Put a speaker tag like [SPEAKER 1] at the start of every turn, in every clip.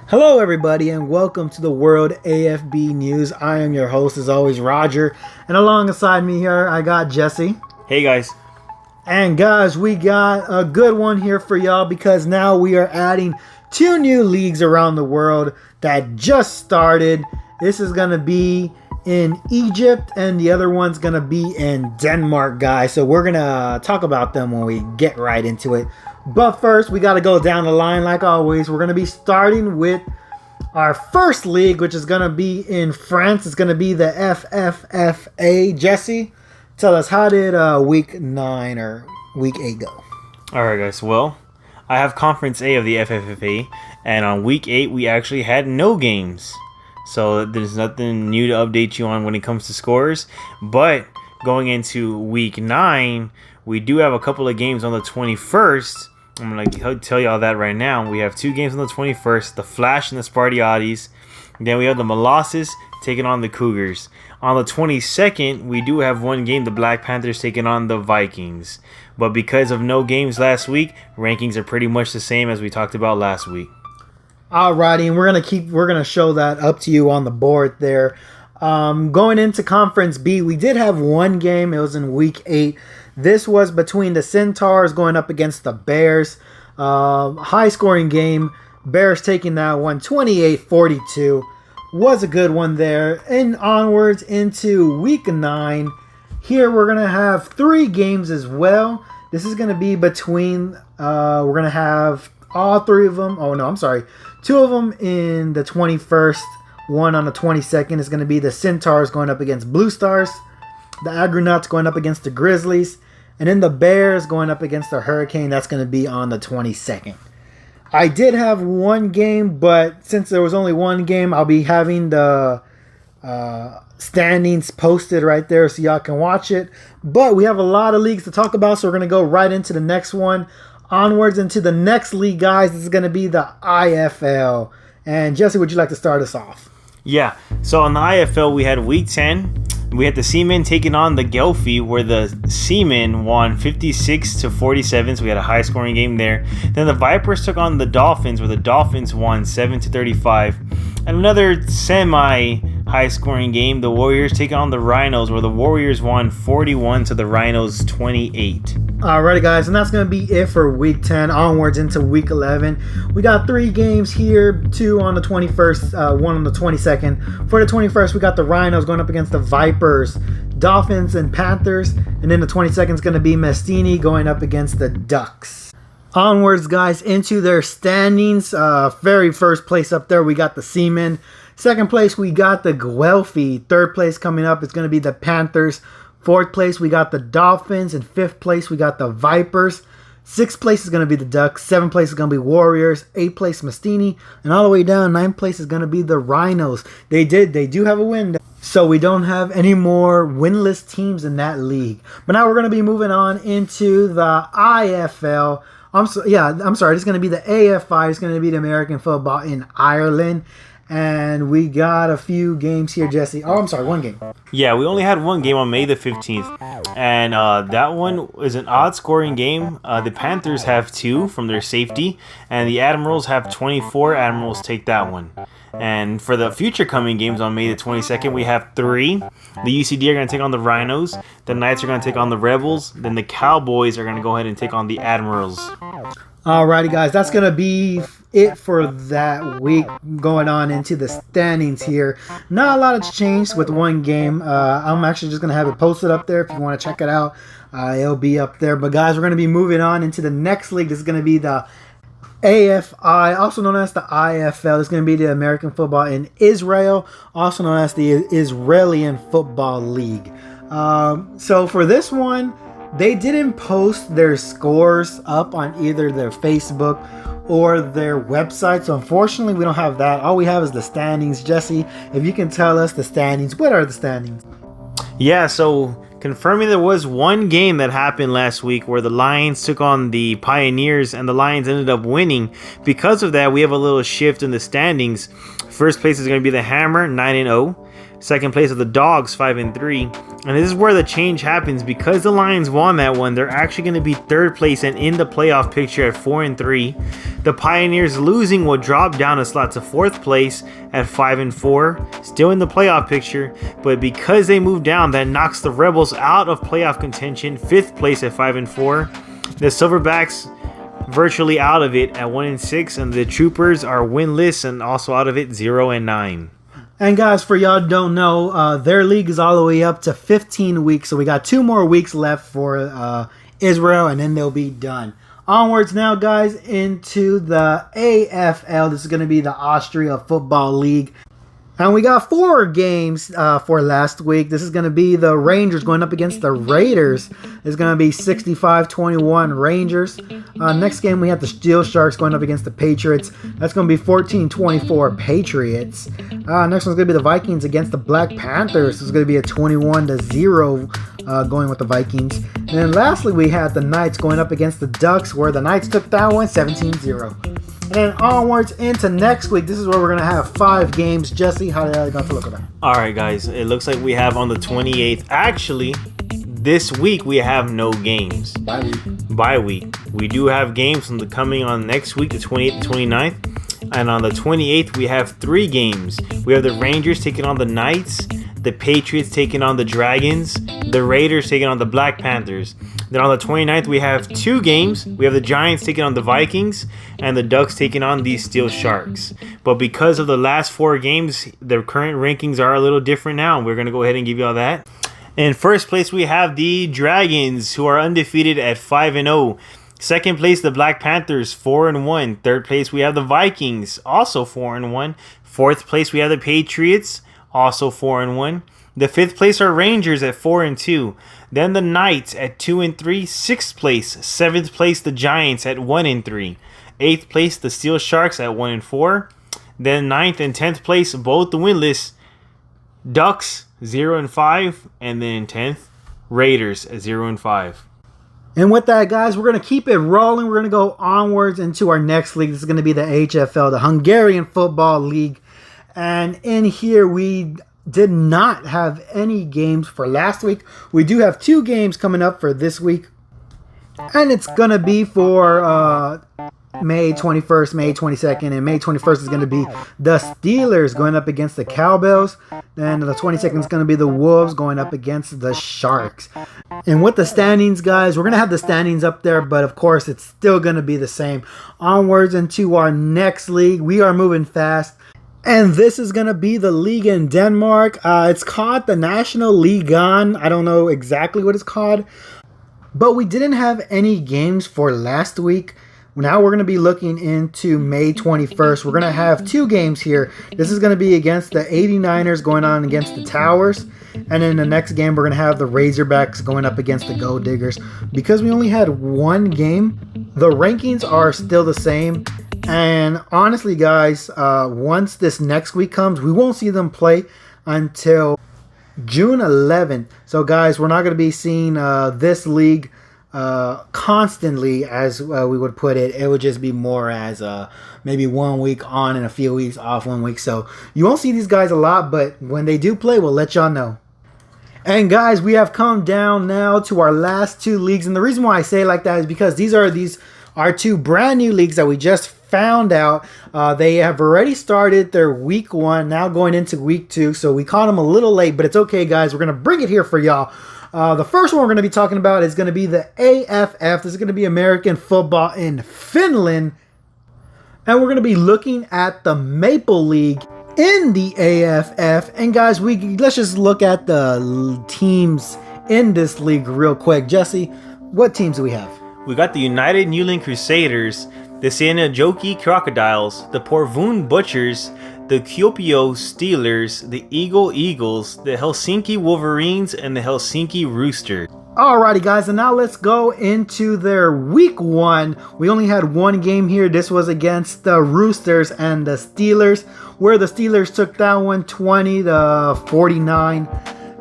[SPEAKER 1] Hello, everybody, and welcome to the World AFB News. I am your host, as always, Roger, and alongside me here, I got Jesse.
[SPEAKER 2] Hey, guys.
[SPEAKER 1] And guys, we got a good one here for y'all because now we are adding two new leagues around the world that just started. This is going to be in Egypt, and the other one's going to be in Denmark, guys. So we're going to talk about them when we get right into it. But first, we got to go down the line like always. We're going to be starting with our first league, which is going to be in France. It's going to be the FFFA. Jesse, tell us, how did week 9 or week 8 go?
[SPEAKER 2] All right, guys. Well, I have Conference A of the FFFA, and on week 8, we actually had no games. So there's nothing new to update you on when it comes to scores. But going into week 9, we do have a couple of games on the 21st. I'm going to tell you all that right now. We have two games on the 21st, the Flash and the Spartiatis. Then we have the Molossus taking on the Cougars. On the 22nd, we do have one game, the Black Panthers taking on the Vikings. But because of no games last week, rankings are pretty much the same as we talked about last week.
[SPEAKER 1] Alrighty, and we're gonna show that up to you on the board there. Going into Conference B, we did have one game. It was in week 8. This was between the Centaurs going up against the Bears. High scoring game. Bears taking that one 28-42. Was a good one there. And onwards into week 9. Here we're going to have 3 games as well. This is going to be between, we're going to have all 3 of them. Oh, no, I'm sorry. 2 of them in the 21st. One on the 22nd is going to be the Centaurs going up against Blue Stars. The Agronauts going up against the Grizzlies. And then the Bears going up against the Hurricane. That's going to be on the 22nd. I did have one game, but since there was only one game, I'll be having the standings posted right there so y'all can watch it. But we have a lot of leagues to talk about, so we're going to go right into the next one. Onwards into the next league, guys. This is going to be the IFL. And Jesse, would you like to start us off?
[SPEAKER 2] Yeah, so on the IFL, we had week 10. We had the Seamen taking on the Gelfi, where the Seamen won 56-47, so we had a high-scoring game there. Then the Vipers took on the Dolphins, where the Dolphins won 7-35. And another semi-high-scoring game, the Warriors taking on the Rhinos, where the Warriors won 41 to the Rhinos 28.
[SPEAKER 1] Alrighty, guys, and that's going to be it for week 10 onwards into week 11. We got 3 games here, 2 on the 21st, 1 on the 22nd. For the 21st, we got the Rhinos going up against the Vipers, Dolphins, and Panthers. And then the 22nd is going to be Mestini going up against the Ducks. Onwards, guys, into their standings. Very first place up there, we got the Seamen. Second place, we got the Guelphi. Third place coming up is going to be the Panthers. Fourth place, we got the Dolphins. In fifth place, we got the Vipers. Sixth place is going to be the Ducks. Seventh place is going to be Warriors. Eighth place, Mestini. And all the way down, ninth place is going to be the Rhinos. They do have a win. So we don't have any more winless teams in that league. But now we're going to be moving on into the IFL. I'm sorry. It's going to be the AFI. It's going to be the American football in Ireland. And we got a few games here, Jesse. Oh, I'm sorry, one game.
[SPEAKER 2] Yeah, we only had one game on May the 15th. And that one is an odd-scoring game. The Panthers have 2 from their safety. And the Admirals have 24. Admirals take that one. And for the future coming games on May the 22nd, we have 3. The UCD are going to take on the Rhinos. The Knights are going to take on the Rebels. Then the Cowboys are going to go ahead and take on the Admirals.
[SPEAKER 1] Alrighty, guys, that's going to be it for that week. Going on into the standings here. Not a lot has changed with one game. I'm actually just going to have it posted up there if you want to check it out. It'll be up there. But, guys, we're going to be moving on into the next league. This is going to be the AFI, also known as the IFL. It's going to be the American football in Israel, also known as the Israeli Football League. So for this one, they didn't post their scores up on either their Facebook or their website. So unfortunately, we don't have that. All we have is the standings. Jesse, if you can tell us the standings. What are the standings?
[SPEAKER 2] Yeah, so confirming there was one game that happened last week where the Lions took on the Pioneers and the Lions ended up winning. Because of that, we have a little shift in the standings. First place is going to be the Hammer, 9-0. Second place are the Dogs, 5-3. And this is where the change happens. Because the Lions won that one, they're actually going to be third place and in the playoff picture at 4-3. The Pioneers losing will drop down a slot to fourth place at 5-4. Still in the playoff picture, but because they moved down, that knocks the Rebels out of playoff contention, fifth place at 5-4. The Silverbacks virtually out of it at 1-6, and the Troopers are winless and also out of it 0-9.
[SPEAKER 1] And guys, for y'all who don't know, their league is all the way up to 15 weeks, so we got 2 more weeks left for Israel, and then they'll be done. Onwards now, guys, into the AFL. This is going to be the Austria Football League. And we got 4 games for last week. This is going to be the Rangers going up against the Raiders. It's going to be 65-21 Rangers. Next game, we have the Steel Sharks going up against the Patriots. That's going to be 14-24 Patriots. Next one's going to be the Vikings against the Black Panthers. It's going to be a 21-0 going with the Vikings. And then lastly, we had the Knights going up against the Ducks, where the Knights took that one 17-0. And then onwards into next week, this is where we're going to have 5 games. Jesse, how are you going to look at that?
[SPEAKER 2] All right, guys. It looks like we have on the 28th. Actually, this week we have no games. Bye week. We do have games coming on next week, the 28th and 29th. And on the 28th, we have 3 games. We have the Rangers taking on the Knights, the Patriots taking on the Dragons, the Raiders taking on the Black Panthers. Then on the 29th, we have 2 games. We have the Giants taking on the Vikings and the Ducks taking on the Steel Sharks. But because of the last 4 games, the current rankings are a little different now. We're going to go ahead and give you all that. In first place, we have the Dragons, who are undefeated at 5-0. Second place, the Black Panthers, 4-1. Third place, we have the Vikings, also 4-1. Fourth place, we have the Patriots, also 4-1. The fifth place are Rangers at 4-2. Then the Knights at 2-3. Sixth place, seventh place, the Giants at 1-3. Eighth place, the Steel Sharks at 1-4. Then ninth and 10th place, both the winless Ducks 0-5, and then 10th Raiders at 0-5.
[SPEAKER 1] And with that, guys, we're going to keep it rolling. We're going to go onwards into our next league. This is going to be the HFL, the Hungarian Football League. And in here, we did not have any games for last week. We do have 2 games coming up for this week. And it's going to be for May 21st, May 22nd, and May 21st is going to be the Steelers going up against the Cowbells. Then the 22nd is going to be the Wolves going up against the Sharks. And with the standings, guys, we're going to have the standings up there, but of course it's still going to be the same. Onwards into our next league. We are moving fast. And this is going to be the league in Denmark. It's called the National Ligue 1. I don't know exactly what it's called. But we didn't have any games for last week. Now we're going to be looking into May 21st. We're going to have 2 games here. This is going to be against the 89ers going on against the Towers. And then the next game, we're going to have the Razorbacks going up against the Gold Diggers. Because we only had 1 game, the rankings are still the same. And honestly, guys, once this next week comes, we won't see them play until June 11th. So, guys, we're not going to be seeing this league constantly, as we would put it. It would just be more as maybe 1 week on and a few weeks off 1 week. So you won't see these guys a lot, but when they do play, we'll let y'all know. And guys, we have come down now to our last 2 leagues. And the reason why I say it like that is because these are 2 brand new leagues that we just found out. They have already started their week 1, now going into week 2. So we caught them a little late, but it's okay, guys. We're going to bring it here for y'all. The first one we're going to be talking about is going to be the AFF. This is going to be American football in Finland. And we're going to be looking at the Maple League in the AFF. And guys, let's just look at the teams in this league real quick. Jesse, what teams do we have?
[SPEAKER 2] We got the United Newland Crusaders, the Sanajoki Crocodiles, the Porvoon Butchers, the Kuopio Steelers, the Eagle Eagles, the Helsinki Wolverines, and the Helsinki Roosters.
[SPEAKER 1] Alrighty, guys, and now let's go into their week 1. We only had 1 game here. This was against the Roosters and the Steelers, where the Steelers took that one 20-49.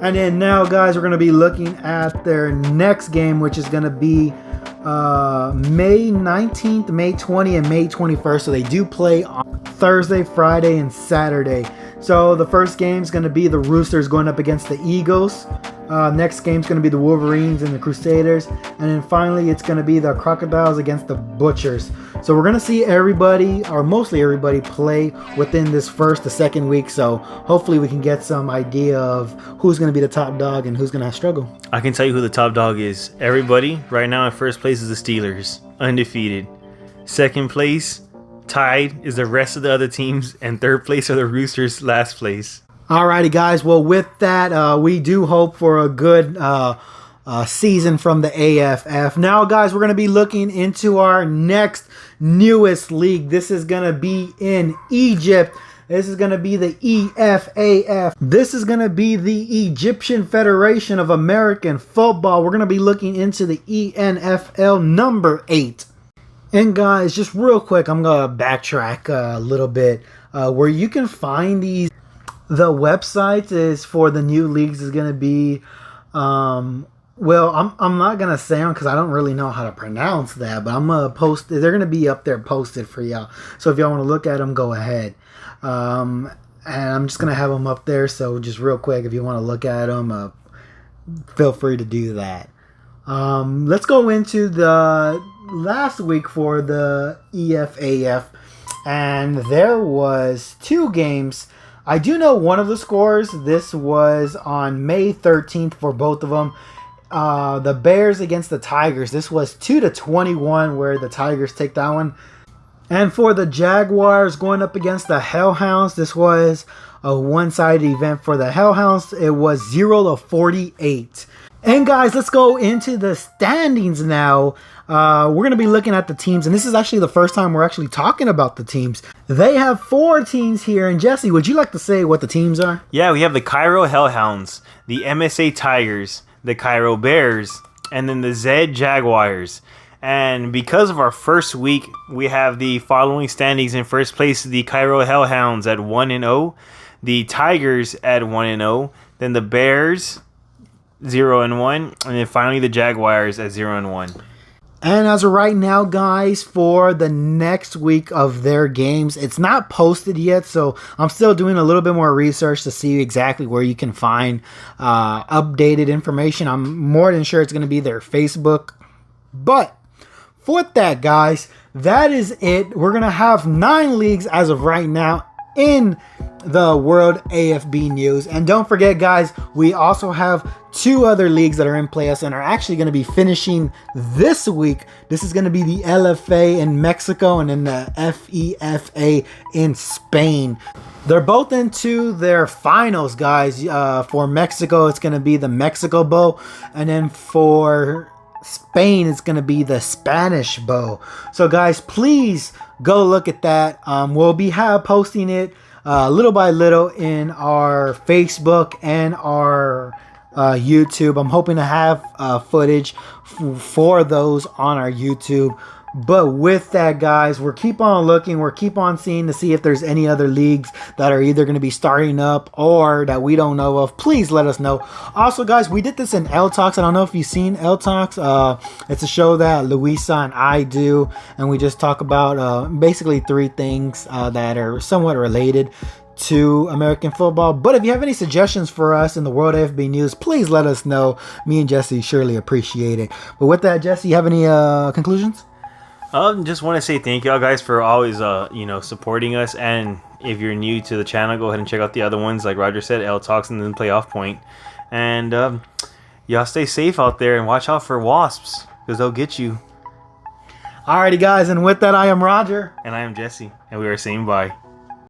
[SPEAKER 1] And then now, guys, we're going to be looking at their next game, which is going to be May 19th, May 20th, and May 21st. So they do play on Thursday, Friday, and Saturday. So the first game is going to be the Roosters going up against the Eagles. Next game is going to be the Wolverines and the Crusaders. And then finally, it's going to be the Crocodiles against the Butchers. So we're going to see everybody, or mostly everybody, play within this the second week. So hopefully we can get some idea of who's going to be the top dog and who's going to struggle.
[SPEAKER 2] I can tell you who the top dog is. Everybody right now in first place is the Steelers, undefeated. Second place, tied, is the rest of the other teams, and third place are the Roosters, last place.
[SPEAKER 1] Alrighty, guys. Well, with that, we do hope for a good season from the AFF. Now, guys, we're going to be looking into our next newest league. This is going to be in Egypt. This is going to be the EFAF. This is going to be the Egyptian Federation of American Football. We're going to be looking into the ENFL number 8. And guys, just real quick, I'm going to backtrack a little bit. Where you can find these, the website is for the new leagues is going to be, well, I'm not going to say them because I don't really know how to pronounce that, but I'm going to post, they're going to be up there posted for y'all. So if y'all want to look at them, go ahead. And I'm just going to have them up there. So just real quick, if you want to look at them, feel free to do that. Let's go into the last week for the EFAF. And there was 2 games. I do know one of the scores. This was on May 13th for both of them. The Bears against the Tigers. This was 2-21 where the Tigers take that one. And for the Jaguars going up against the Hellhounds, this was a one-sided event for the Hellhounds. It was 0-48. And guys, let's go into the standings now. We're going to be looking at the teams, and this is actually the first time we're actually talking about the teams. They have 4 teams here, and Jesse, would you like to say what the teams are?
[SPEAKER 2] Yeah, we have the Cairo Hellhounds, the MSA Tigers, the Cairo Bears, and then the Zed Jaguars. And because of our first week, we have the following standings. In first place, the Cairo Hellhounds at 1-0, the Tigers at 1-0, then the Bears 0-1, and then finally the Jaguars at 0-1.
[SPEAKER 1] And as of right now, guys, for the next week of their games, it's not posted yet, so I'm still doing a little bit more research to see exactly where you can find updated information. I'm more than sure it's going to be their Facebook. But for that, guys, that is it. We're going to have 9 leagues as of right now in the World AFB News. And don't forget, guys, we also have 2 other leagues that are in playoffs and are actually going to be finishing this week. This is going to be the LFA in Mexico and then the FIFA in Spain. They're both into their finals, guys. For Mexico, it's going to be the Mexico Bowl. And then for Spain, it's going to be the Spanish Bowl. So, guys, please go look at that. We'll be posting it little by little in our Facebook and our YouTube. I'm hoping to have footage for those on our YouTube. But with that, guys, we'll keep on looking. We'll keep on seeing to see if there's any other leagues that are either going to be starting up or that we don't know of. Please let us know. Also, guys, we did this in L Talks. I don't know if you've seen L Talks. It's a show that Luisa and I do, and we just talk about basically 3 things that are somewhat related to American football. But if you have any suggestions for us in the World AFB News, please let us know. Me and Jesse surely appreciate it. But with that, Jesse, you have any conclusions?
[SPEAKER 2] Just want to say thank y'all guys for always supporting us, and if you're new to the channel, go ahead and check out the other ones like Roger said, L Talks and then Playoff Point. And y'all stay safe out there and watch out for wasps because they'll get you.
[SPEAKER 1] Alrighty, guys, and with that, I am Roger
[SPEAKER 2] and I am Jesse, and we are saying bye.